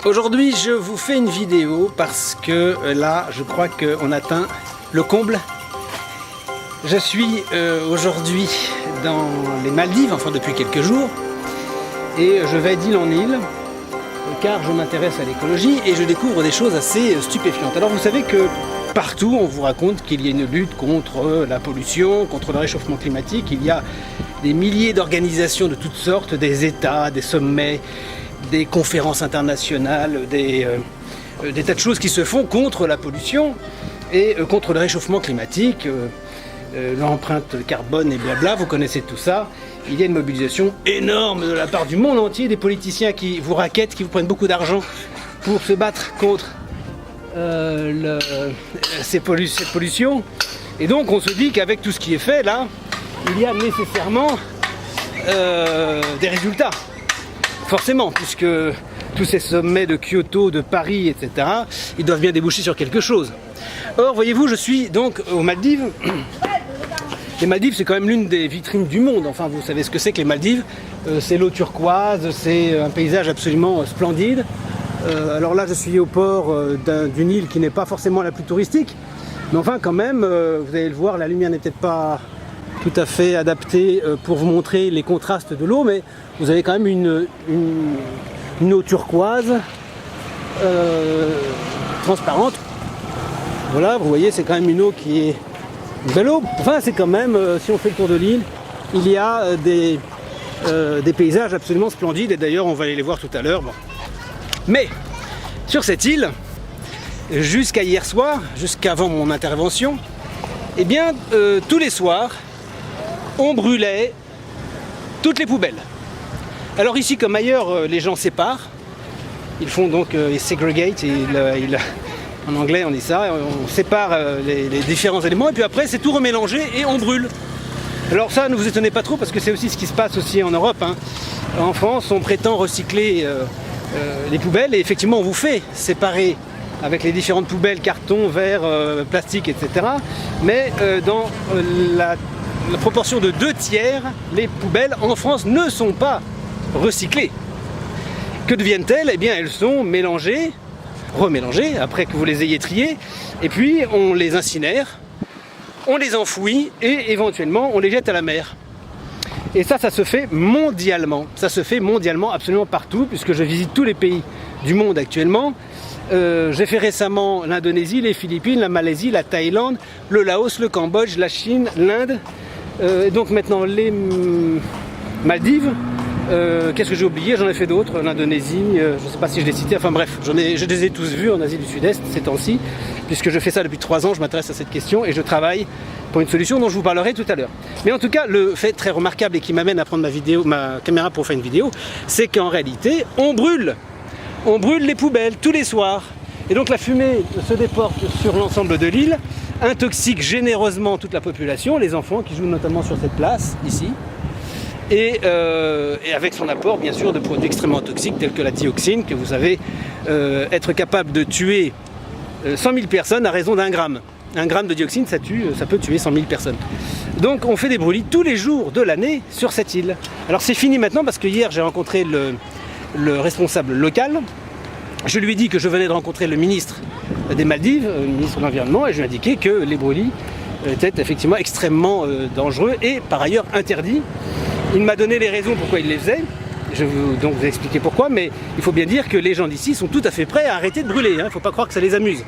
Aujourd'hui, je vous fais une vidéo parce que là, je crois qu'on atteint le comble. Je suis aujourd'hui dans les Maldives, enfin depuis quelques jours, et je vais d'île en île car je m'intéresse à l'écologie et je découvre des choses assez stupéfiantes. Alors vous savez que partout on vous raconte qu'il y a une lutte contre la pollution, contre le réchauffement climatique. Il y a des milliers d'organisations de toutes sortes, des États, des sommets, des conférences internationales, des tas de choses qui se font contre la pollution et contre le réchauffement climatique, l'empreinte carbone et blabla, vous connaissez tout ça. Il y a une mobilisation énorme de la part du monde entier, des politiciens qui vous raquettent, qui vous prennent beaucoup d'argent pour se battre contre cette pollution. Et donc on se dit qu'avec tout ce qui est fait là, il y a nécessairement des résultats. Forcément, puisque tous ces sommets de Kyoto, de Paris, etc., ils doivent bien déboucher sur quelque chose. Or, voyez-vous, je suis donc aux Maldives. Les Maldives, c'est quand même l'une des vitrines du monde. Enfin, vous savez ce que c'est que les Maldives. C'est l'eau turquoise, c'est un paysage absolument splendide. Alors là, je suis au port d'une île qui n'est pas forcément la plus touristique. Mais enfin, quand même, vous allez le voir, la lumière n'est peut-être pas tout à fait adaptée pour vous montrer les contrastes de l'eau, mais vous avez quand même une eau turquoise transparente. Voilà, vous voyez, c'est quand même une eau qui est une belle eau. Enfin, c'est quand même, si on fait le tour de l'île, il y a des paysages absolument splendides, et d'ailleurs on va aller les voir tout à l'heure. Bon. Mais sur cette île, jusqu'à hier soir, jusqu'avant mon intervention, eh bien tous les soirs on brûlait toutes les poubelles. Alors ici comme ailleurs, les gens séparent, ils font donc ils segregate, en anglais on dit ça, on sépare les différents éléments et puis après c'est tout remélangé et on brûle. Alors ça, ne vous étonnez pas trop parce que c'est aussi ce qui se passe aussi en Europe, hein. En France on prétend recycler les poubelles et effectivement on vous fait séparer avec les différentes poubelles, carton, verre, plastique, etc. Mais dans la proportion de 2/3, les poubelles en France ne sont pas recyclées. Que deviennent-elles? Eh bien elles sont mélangées, remélangées, après que vous les ayez triées, et puis on les incinère, on les enfouit et éventuellement on les jette à la mer. Et ça se fait mondialement. Ça se fait mondialement, absolument partout, puisque je visite tous les pays du monde actuellement. J'ai fait récemment l'Indonésie, les Philippines, la Malaisie, la Thaïlande, le Laos, le Cambodge, la Chine, l'Inde, et donc maintenant les Maldives. Qu'est-ce que j'ai oublié? J'en ai fait d'autres, l'Indonésie, je ne sais pas si je l'ai cité, enfin bref, je les ai tous vus en Asie du Sud-Est ces temps-ci, puisque je fais ça depuis 3 ans, je m'intéresse à cette question et je travaille pour une solution dont je vous parlerai tout à l'heure. Mais en tout cas, le fait très remarquable et qui m'amène à prendre ma caméra pour faire une vidéo, c'est qu'en réalité, on brûle les poubelles tous les soirs. Et donc la fumée se déporte sur l'ensemble de l'île, intoxique généreusement toute la population, les enfants qui jouent notamment sur cette place, ici. Et avec son apport bien sûr de produits extrêmement toxiques tels que la dioxine, que vous savez être capable de tuer 100 000 personnes à raison d'1 gramme. 1 gramme de dioxine, ça peut tuer 100 000 personnes. Donc on fait des brûlis tous les jours de l'année sur cette île. Alors c'est fini maintenant parce que hier j'ai rencontré le responsable local. Je lui ai dit que je venais de rencontrer le ministre des Maldives, le ministre de l'Environnement, et je lui ai indiqué que les brûlis étaient effectivement extrêmement dangereux et par ailleurs interdits. Il m'a donné les raisons pourquoi il les faisait. Je vais donc vous expliquer pourquoi, mais il faut bien dire que les gens d'ici sont tout à fait prêts à arrêter de brûler. Il ne faut pas croire que ça les amuse.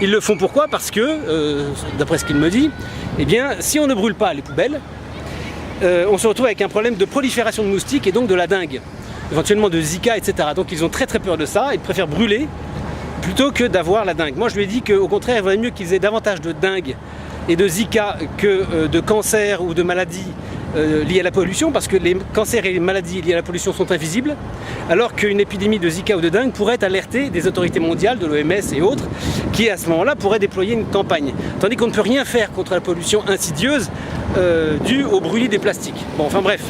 Ils le font pourquoi? Parce que, d'après ce qu'il me dit, eh bien, si on ne brûle pas les poubelles, on se retrouve avec un problème de prolifération de moustiques et donc de la dengue, éventuellement de Zika, etc. Donc ils ont très peur de ça, ils préfèrent brûler plutôt que d'avoir la dengue. Moi je lui ai dit qu'au contraire, il vaudrait mieux qu'ils aient davantage de dengue et de Zika que de cancer ou de maladies liées à la pollution, parce que les cancers et les maladies liées à la pollution sont invisibles, alors qu'une épidémie de Zika ou de dengue pourrait alerter des autorités mondiales, de l'OMS et autres, qui à ce moment-là pourraient déployer une campagne. Tandis qu'on ne peut rien faire contre la pollution insidieuse due au brûlis des plastiques. Bon, enfin bref.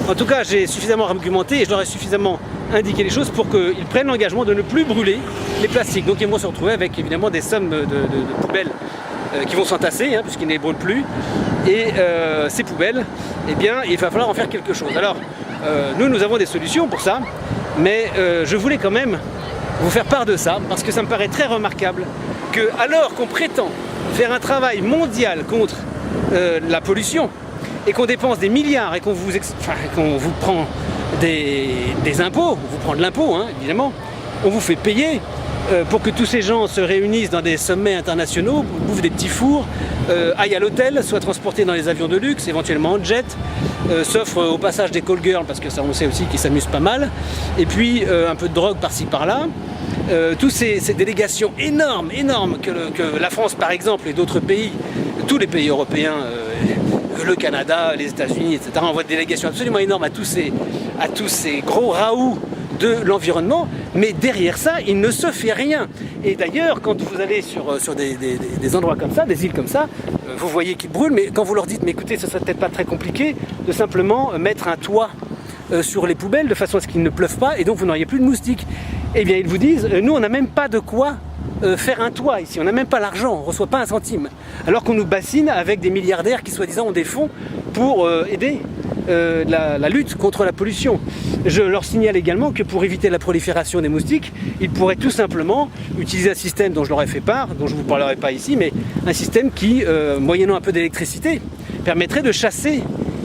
En tout cas, j'ai suffisamment argumenté et je leur ai suffisamment indiqué les choses pour qu'ils prennent l'engagement de ne plus brûler les plastiques. Donc ils vont se retrouver avec évidemment des sommes de poubelles qui vont s'entasser, hein, puisqu'ils ne les brûlent plus. Et ces poubelles, eh bien, il va falloir en faire quelque chose. Alors, nous avons des solutions pour ça, mais je voulais quand même vous faire part de ça, parce que ça me paraît très remarquable que, alors qu'on prétend faire un travail mondial contre la pollution, et qu'on dépense des milliards, et qu'on vous prend des impôts, on vous prend de l'impôt, hein, évidemment, on vous fait payer pour que tous ces gens se réunissent dans des sommets internationaux, bouffent des petits fours, aillent à l'hôtel, soient transportés dans les avions de luxe, éventuellement en jet, s'offrent au passage des call girls, parce que ça on sait aussi qu'ils s'amusent pas mal, et puis un peu de drogue par-ci par-là. Toutes ces délégations énormes que la France par exemple et d'autres pays, tous les pays européens, le Canada, les États-Unis, etc., envoient des délégations absolument énormes à tous ces gros raouts de l'environnement, mais derrière ça, il ne se fait rien. Et d'ailleurs, quand vous allez sur des endroits comme ça, des îles comme ça, vous voyez qu'ils brûlent, mais quand vous leur dites, mais écoutez, ce serait peut-être pas très compliqué de simplement mettre un toit sur les poubelles de façon à ce qu'il ne pleuve pas, et donc vous n'auriez plus de moustiques. Eh bien, ils vous disent, nous, on n'a même pas de quoi faire un toit ici, on n'a même pas l'argent, on ne reçoit pas un centime. Alors qu'on nous bassine avec des milliardaires qui soi-disant ont des fonds pour aider la lutte contre la pollution. Je leur signale également que pour éviter la prolifération des moustiques, ils pourraient tout simplement utiliser un système dont je leur ai fait part, dont je ne vous parlerai pas ici, mais un système qui, moyennant un peu d'électricité, permettrait de chasser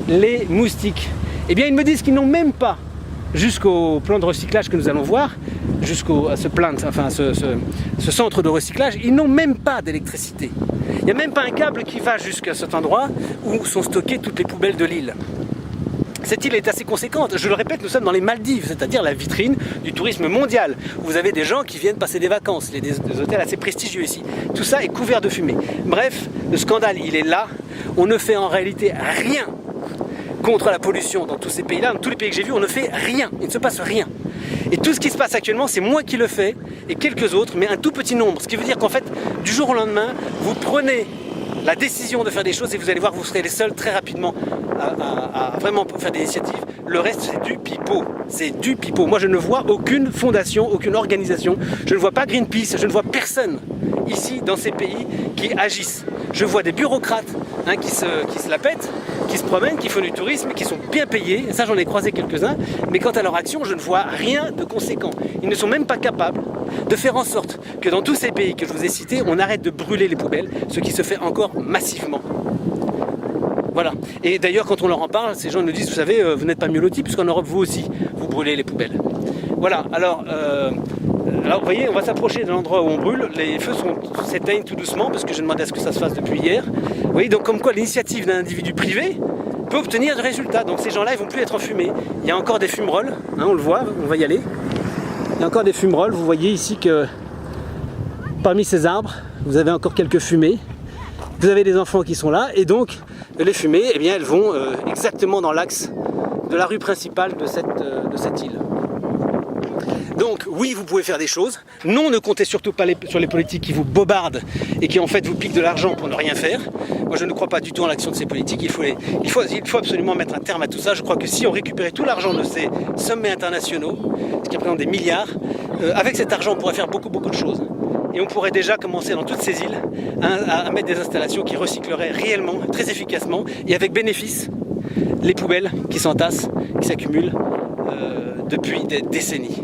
les moustiques. Eh bien, ils me disent qu'ils n'ont même pas, jusqu'au plan de recyclage que nous allons voir, jusqu'à ce centre de recyclage, ils n'ont même pas d'électricité. Il n'y a même pas un câble qui va jusqu'à cet endroit où sont stockées toutes les poubelles de l'île. Cette île est assez conséquente, je le répète, nous sommes dans les Maldives, c'est-à-dire la vitrine du tourisme mondial. Vous avez des gens qui viennent passer des vacances, il y a des hôtels assez prestigieux ici. Tout ça est couvert de fumée. Bref, le scandale, il est là. On ne fait en réalité rien contre la pollution dans tous ces pays-là. Dans tous les pays que j'ai vus, on ne fait rien. Il ne se passe rien. Et tout ce qui se passe actuellement, c'est moi qui le fais, et quelques autres, mais un tout petit nombre. Ce qui veut dire qu'en fait, du jour au lendemain, vous prenez la décision de faire des choses et vous allez voir que vous serez les seuls très rapidement à vraiment faire des initiatives. Le reste, c'est du pipeau. C'est du pipeau. Moi, je ne vois aucune fondation, aucune organisation. Je ne vois pas Greenpeace, je ne vois personne ici dans ces pays qui agissent. Je vois des bureaucrates qui se la pètent, qui se promènent, qui font du tourisme, qui sont bien payés. Ça, j'en ai croisé quelques-uns. Mais quant à leur action, je ne vois rien de conséquent. Ils ne sont même pas capables de faire en sorte que dans tous ces pays que je vous ai cités, on arrête de brûler les poubelles, ce qui se fait encore massivement. Voilà. Et d'ailleurs, quand on leur en parle, ces gens nous disent, vous savez, vous n'êtes pas mieux lotis, puisqu'en Europe, vous aussi, vous brûlez les poubelles. Voilà. Alors, vous voyez, on va s'approcher de l'endroit où on brûle. Les feux s'éteignent tout doucement, parce que je demandais à ce que ça se fasse depuis hier. Vous voyez, donc comme quoi l'initiative d'un individu privé peut obtenir des résultats. Donc ces gens-là, ils vont plus être enfumés. Il y a encore des fumerolles, on le voit, on va y aller. Il y a encore des fumerolles. Vous voyez ici que parmi ces arbres, vous avez encore quelques fumées. Vous avez des enfants qui sont là, et donc les fumées, eh bien, elles vont exactement dans l'axe de la rue principale de cette île. Donc oui, vous pouvez faire des choses. Non, ne comptez surtout pas sur les politiques qui vous bobardent et qui en fait vous piquent de l'argent pour ne rien faire. Moi, je ne crois pas du tout en l'action de ces politiques. Il faut absolument mettre un terme à tout ça. Je crois que si on récupérait tout l'argent de ces sommets internationaux, ce qui représente des milliards, avec cet argent, on pourrait faire beaucoup de choses. Et on pourrait déjà commencer dans toutes ces îles à mettre des installations qui recycleraient réellement, très efficacement et avec bénéfice les poubelles qui s'entassent, qui s'accumulent depuis des décennies.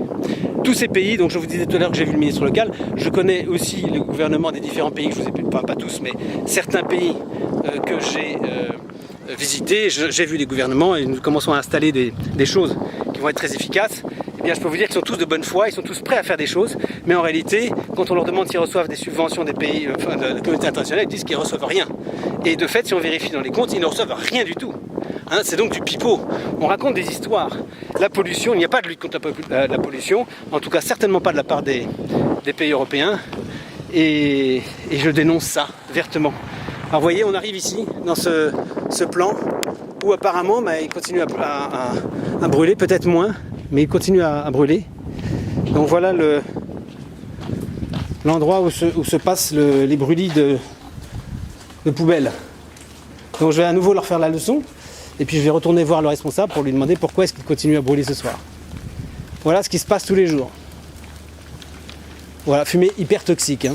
Tous ces pays, donc je vous disais tout à l'heure que j'ai vu le ministre local, je connais aussi le gouvernement des différents pays, que je vous ai pas tous, mais certains pays que j'ai visités, j'ai vu des gouvernements et nous commençons à installer des choses qui vont être très efficaces. Eh bien, je peux vous dire qu'ils sont tous de bonne foi, ils sont tous prêts à faire des choses, mais en réalité, quand on leur demande s'ils reçoivent des subventions des pays, de la communauté internationale, ils disent qu'ils ne reçoivent rien. Et de fait, si on vérifie dans les comptes, ils ne reçoivent rien du tout. C'est donc du pipeau. On raconte des histoires. La pollution, il n'y a pas de lutte contre la pollution, en tout cas certainement pas de la part des pays européens, et je dénonce ça vertement. Alors vous voyez, on arrive ici, dans ce plan, où apparemment il continue à brûler, peut-être moins, mais il continue à brûler. Donc voilà l'endroit où se passent les brûlis de poubelles. Donc je vais à nouveau leur faire la leçon, et puis je vais retourner voir le responsable pour lui demander pourquoi est-ce qu'il continue à brûler ce soir. Voilà ce qui se passe tous les jours. Voilà, fumée hyper toxique.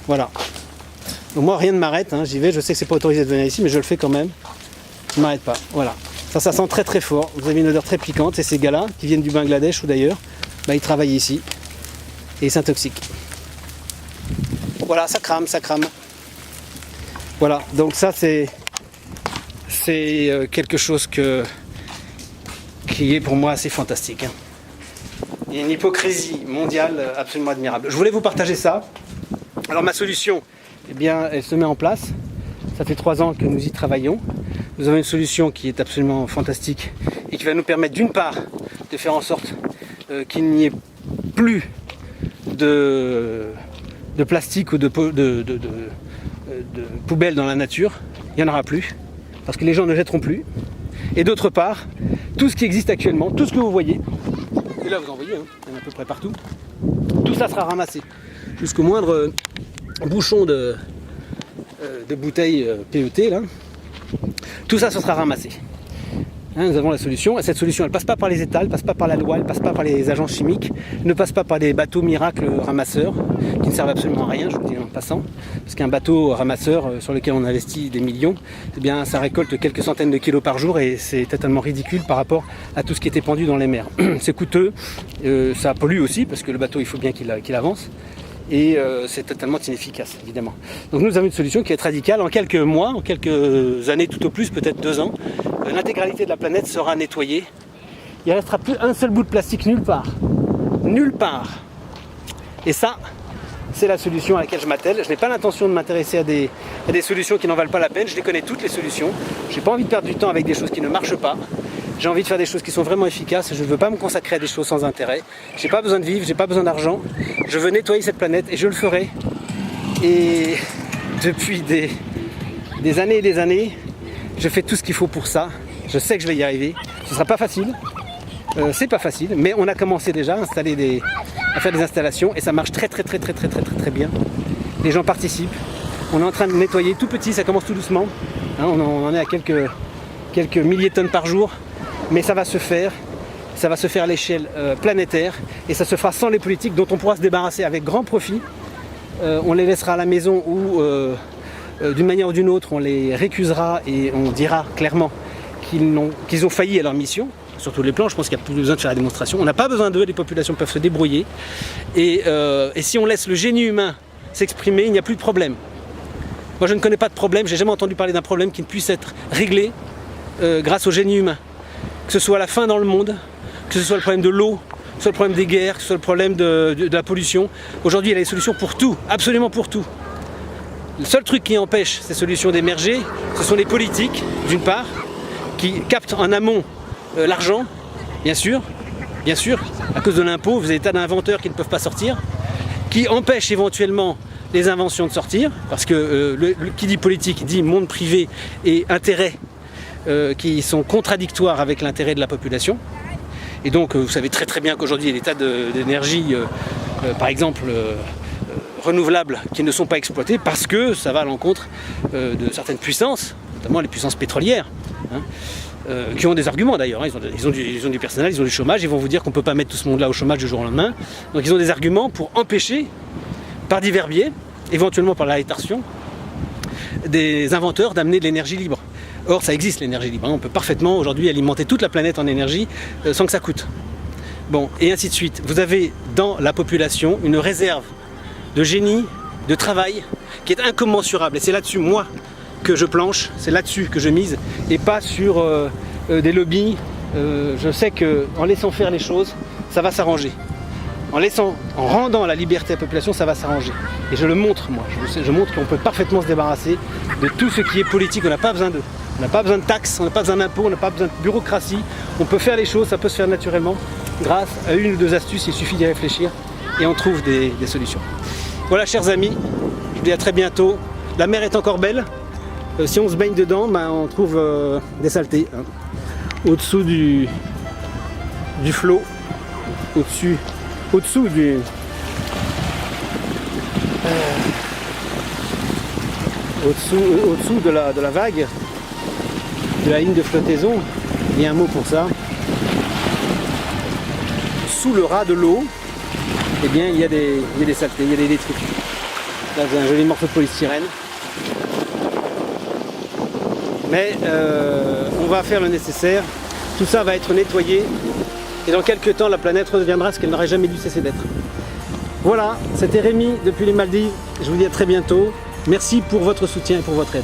Voilà. Donc moi rien ne m'arrête, j'y vais, je sais que c'est pas autorisé de venir ici, mais je le fais quand même. Je ne m'arrête pas, voilà. Ça sent très très fort. Vous avez une odeur très piquante. Et ces gars-là, qui viennent du Bangladesh ou d'ailleurs, ils travaillent ici. Et ils s'intoxiquent. Voilà, ça crame, ça crame. Voilà, donc ça c'est quelque chose qui est pour moi assez fantastique. Hein. Il y a une hypocrisie mondiale absolument admirable. Je voulais vous partager ça. Alors ma solution, eh bien, elle se met en place. Ça fait 3 ans que nous y travaillons. Nous avons une solution qui est absolument fantastique et qui va nous permettre d'une part de faire en sorte qu'il n'y ait plus de plastique ou de poubelles dans la nature. Il n'y en aura plus parce que les gens ne jetteront plus. Et d'autre part, tout ce qui existe actuellement, tout ce que vous voyez, et là vous en voyez, hein, il y en a à peu près partout, tout ça sera ramassé jusqu'au moindre bouchon de bouteille PET là. Tout ça, ce sera ramassé. Hein, nous avons la solution. Et cette solution, elle ne passe pas par les États, elle ne passe pas par la loi, elle ne passe pas par les agences chimiques, elle ne passe pas par des bateaux miracles ramasseurs qui ne servent absolument à rien, je vous le dis en passant. Parce qu'un bateau ramasseur sur lequel on investit des millions, eh bien, ça récolte quelques centaines de kilos par jour et c'est totalement ridicule par rapport à tout ce qui était pendu dans les mers. C'est coûteux, ça pollue aussi parce que le bateau, il faut bien qu'il avance. Et c'est totalement inefficace, évidemment. Donc nous avons une solution qui est radicale. En quelques mois, en quelques années tout au plus, peut-être 2 ans, l'intégralité de la planète sera nettoyée. Il ne restera plus un seul bout de plastique nulle part. Nulle part. Et ça, c'est la solution à laquelle je m'attelle. Je n'ai pas l'intention de m'intéresser à des solutions qui n'en valent pas la peine. Je les connais toutes les solutions. Je n'ai pas envie de perdre du temps avec des choses qui ne marchent pas. J'ai envie de faire des choses qui sont vraiment efficaces. Je ne veux pas me consacrer à des choses sans intérêt. Je n'ai pas besoin de vivre, je n'ai pas besoin d'argent. Je veux nettoyer cette planète et je le ferai. Et depuis des années et des années, je fais tout ce qu'il faut pour ça. Je sais que je vais y arriver. Ce ne sera pas facile. C'est pas facile, mais on a commencé déjà à faire des installations et ça marche très bien. Les gens participent. On est en train de nettoyer tout petit, ça commence tout doucement. Hein, on en est à quelques milliers de tonnes par jour. Mais ça va se faire à l'échelle planétaire et ça se fera sans les politiques dont on pourra se débarrasser avec grand profit. On les laissera à la maison ou d'une manière ou d'une autre on les récusera et on dira clairement qu'ils ont failli à leur mission. Sur tous les plans, je pense qu'il n'y a plus besoin de faire la démonstration. On n'a pas besoin d'eux, les populations peuvent se débrouiller. Et si on laisse le génie humain s'exprimer, il n'y a plus de problème. Moi je ne connais pas de problème, j'ai jamais entendu parler d'un problème qui ne puisse être réglé grâce au génie humain. Que ce soit la faim dans le monde, que ce soit le problème de l'eau, que ce soit le problème des guerres, que ce soit le problème de la pollution. Aujourd'hui, il y a des solutions pour tout, absolument pour tout. Le seul truc qui empêche ces solutions d'émerger, ce sont les politiques, d'une part, qui captent en amont l'argent, bien sûr, à cause de l'impôt, vous avez des tas d'inventeurs qui ne peuvent pas sortir, qui empêchent éventuellement les inventions de sortir, parce que qui dit politique dit monde privé et intérêt qui sont contradictoires avec l'intérêt de la population. Et donc vous savez très bien qu'aujourd'hui il y a des tas d'énergies, par exemple renouvelables, qui ne sont pas exploitées parce que ça va à l'encontre de certaines puissances, notamment les puissances pétrolières, hein, qui ont des arguments d'ailleurs, hein. Ils ont du personnel, ils ont du chômage, ils vont vous dire qu'on ne peut pas mettre tout ce monde-là au chômage du jour au lendemain. Donc ils ont des arguments pour empêcher, par divers biais, éventuellement par la rétorsion, des inventeurs d'amener de l'énergie libre. Or, ça existe l'énergie libre. On peut parfaitement aujourd'hui alimenter toute la planète en énergie sans que ça coûte. Bon, et ainsi de suite. Vous avez dans la population une réserve de génie, de travail qui est incommensurable. Et c'est là-dessus, moi, que je planche, c'est là-dessus que je mise, et pas sur des lobbies. Je sais qu'en laissant faire les choses, ça va s'arranger. En rendant la liberté à la population, ça va s'arranger. Et je le montre, moi. Je montre qu'on peut parfaitement se débarrasser de tout ce qui est politique. On n'a pas besoin d'eux. On n'a pas besoin de taxes, on n'a pas besoin d'impôts, on n'a pas besoin de bureaucratie. On peut faire les choses, ça peut se faire naturellement. Grâce à 1 ou 2 astuces, il suffit d'y réfléchir et on trouve des solutions. Voilà, chers amis, je vous dis à très bientôt. La mer est encore belle. Si on se baigne dedans, on trouve des saletés. Hein. Au-dessous du flot, au-dessous du... au-dessous de la vague, de la ligne de flottaison, il y a un mot pour ça. Sous le ras de l'eau, eh bien, il y a des saletés, il y a des détritus. Là, j'ai un joli morceau de polystyrène. mais on va faire le nécessaire. Tout ça va être nettoyé et dans quelques temps la planète redeviendra ce qu'elle n'aurait jamais dû cesser d'être. Voilà, c'était Rémi depuis les Maldives. Je vous dis à très bientôt. Merci pour votre soutien et pour votre aide.